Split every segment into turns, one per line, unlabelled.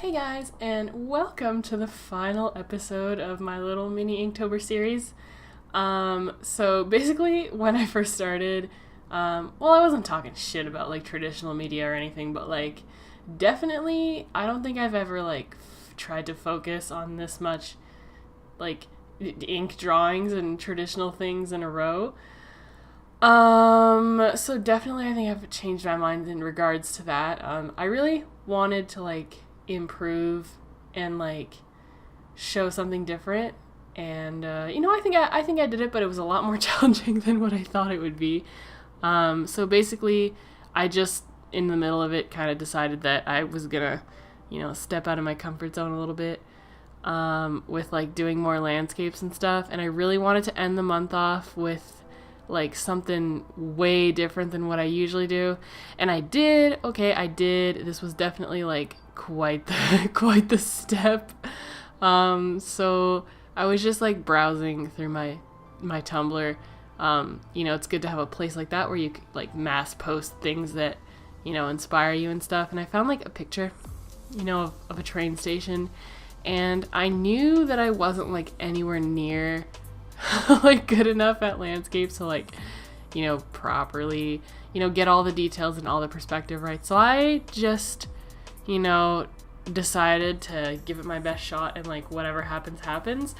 Hey guys, and welcome to the final episode of my little mini Inktober series. So basically, when I first started, I wasn't talking shit about like traditional media or anything, but like definitely, I don't think I've ever tried to focus on this much like ink drawings and traditional things in a row. So definitely I think I've changed my mind in regards to that. I really wanted to improve and show something different. And, I think I did it, but it was a lot more challenging than what I thought it would be. So basically I just, in the middle of it, kind of decided that I was gonna, step out of my comfort zone a little bit, with doing more landscapes and stuff. And I really wanted to end the month off with something way different than what I usually do. And I did. This was definitely quite the step. So I was just browsing through my Tumblr. It's good to have a place like that where you mass post things that, inspire you and stuff. And I found a picture, of a train station, and I knew that I wasn't anywhere near good enough at landscapes to properly, get all the details and all the perspective right. So I just, decided to give it my best shot, and whatever happens.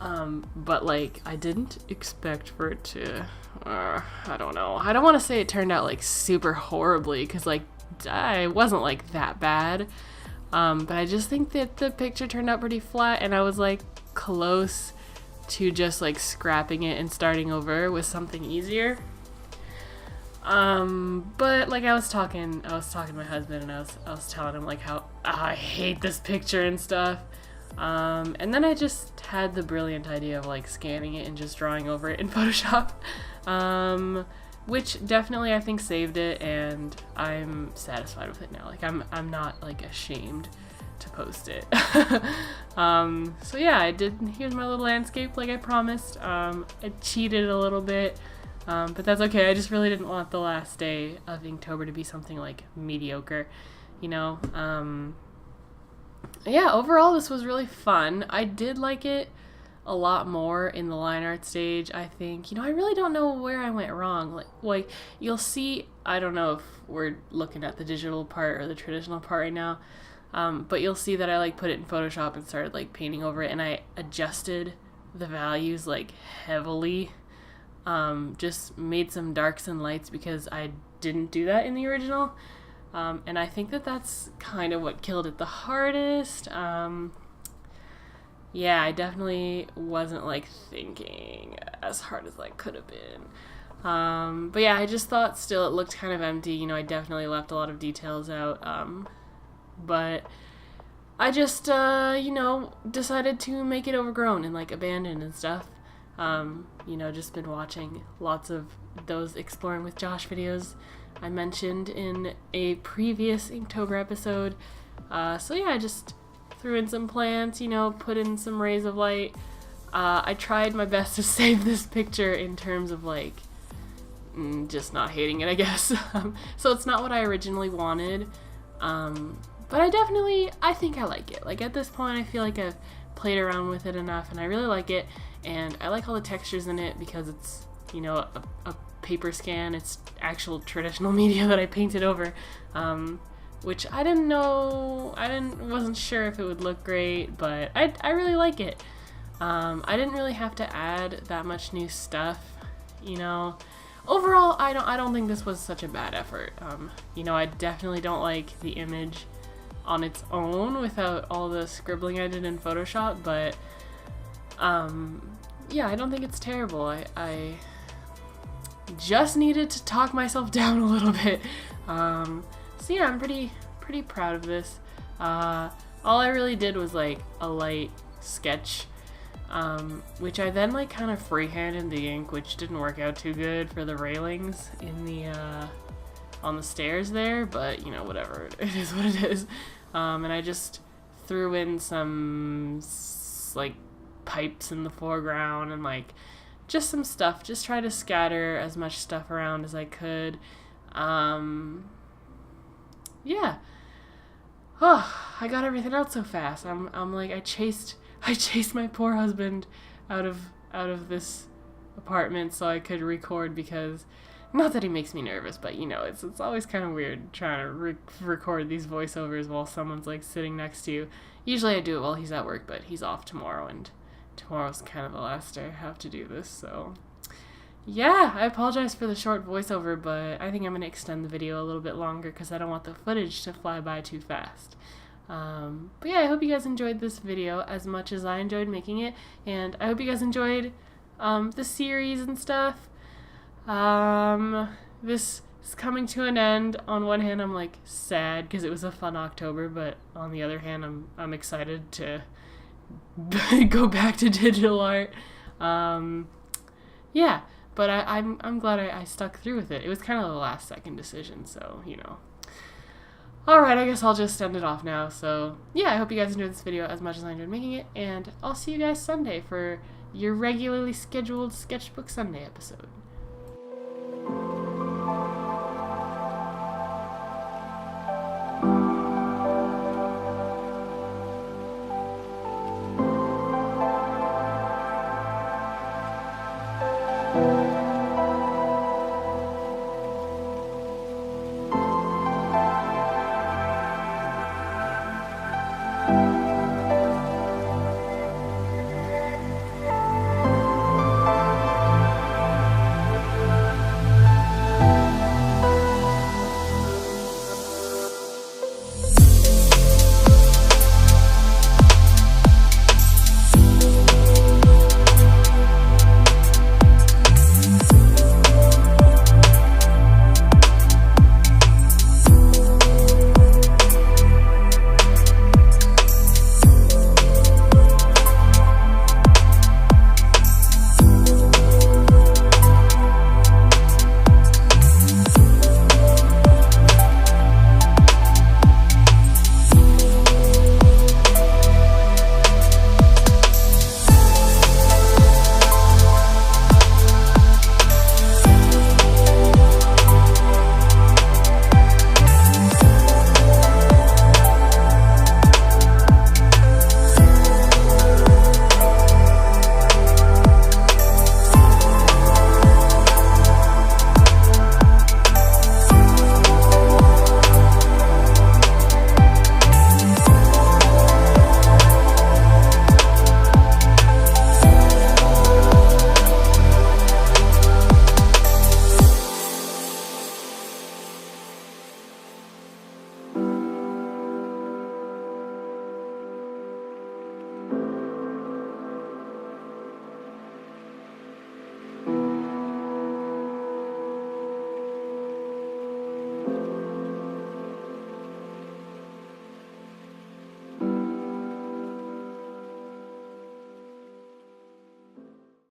But I didn't expect for it to, I don't know. I don't want to say it turned out super horribly, because I wasn't that bad. But I just think that the picture turned out pretty flat, and I was close to just scrapping it and starting over with something easier. But I was talking to my husband, and I was telling him how I hate this picture and stuff. And then I just had the brilliant idea of scanning it and just drawing over it in Photoshop. Which definitely I think saved it, and I'm satisfied with it now. I'm not ashamed to post it. So yeah, I did. Here's my little landscape like I promised. I cheated a little bit, but that's okay. I just really didn't want the last day of Inktober to be something mediocre, Yeah, overall this was really fun. I did like it a lot more in the line art stage, I think. I really don't know where I went wrong. You'll see, I don't know if we're looking at the digital part or the traditional part right now, but you'll see that I put it in Photoshop and started painting over it, and I adjusted the values heavily. Just made some darks and lights because I didn't do that in the original. And I think that that's kind of what killed it the hardest. Yeah, I definitely wasn't thinking as hard as I could have been. But yeah, I just thought still it looked kind of empty. I definitely left a lot of details out. But I just, decided to make it overgrown and abandoned and stuff. Just been watching lots of those Exploring with Josh videos I mentioned in a previous Inktober episode. So yeah, I just threw in some plants, put in some rays of light. I tried my best to save this picture in terms of just not hating it, I guess. So it's not what I originally wanted. But I think I like it. At this point, I feel I've played around with it enough, and I really like it. And I like all the textures in it because it's, a paper scan. It's actual traditional media that I painted over, which I didn't know. Wasn't sure if it would look great, but I really like it. I didn't really have to add that much new stuff, Overall, I don't think this was such a bad effort. I definitely don't like the image on its own without all the scribbling I did in Photoshop, but yeah, I don't think it's terrible. I just needed to talk myself down a little bit. So yeah, I'm pretty proud of this. All I really did was a light sketch, which I then kind of freehanded the ink, which didn't work out too good for the railings in the on the stairs there, but whatever, it is what it is. And I just threw in some pipes in the foreground and just some stuff, just try to scatter as much stuff around as I could. Yeah, Oh, I got everything out so fast. I'm like, I chased my poor husband out of this apartment so I could record, because not that he makes me nervous, but you know, it's always kind of weird trying to record these voiceovers while someone's like sitting next to you. Usually I do it while he's at work, but he's off tomorrow, and tomorrow's kind of the last day I have to do this, so yeah, I apologize for the short voiceover, but I think I'm going to extend the video a little bit longer because I don't want the footage to fly by too fast. But yeah, I hope you guys enjoyed this video as much as I enjoyed making it, and I hope you guys enjoyed the series and stuff. This is coming to an end. On one hand, I'm like sad because it was a fun October, but on the other hand, I'm excited to go back to digital art. Yeah, but I'm glad I stuck through with it. It was kind of the last second decision, so you know. Alright, I guess I'll just end it off now. So yeah, I hope you guys enjoyed this video as much as I enjoyed making it, and I'll see you guys Sunday for your regularly scheduled Sketchbook Sunday episode.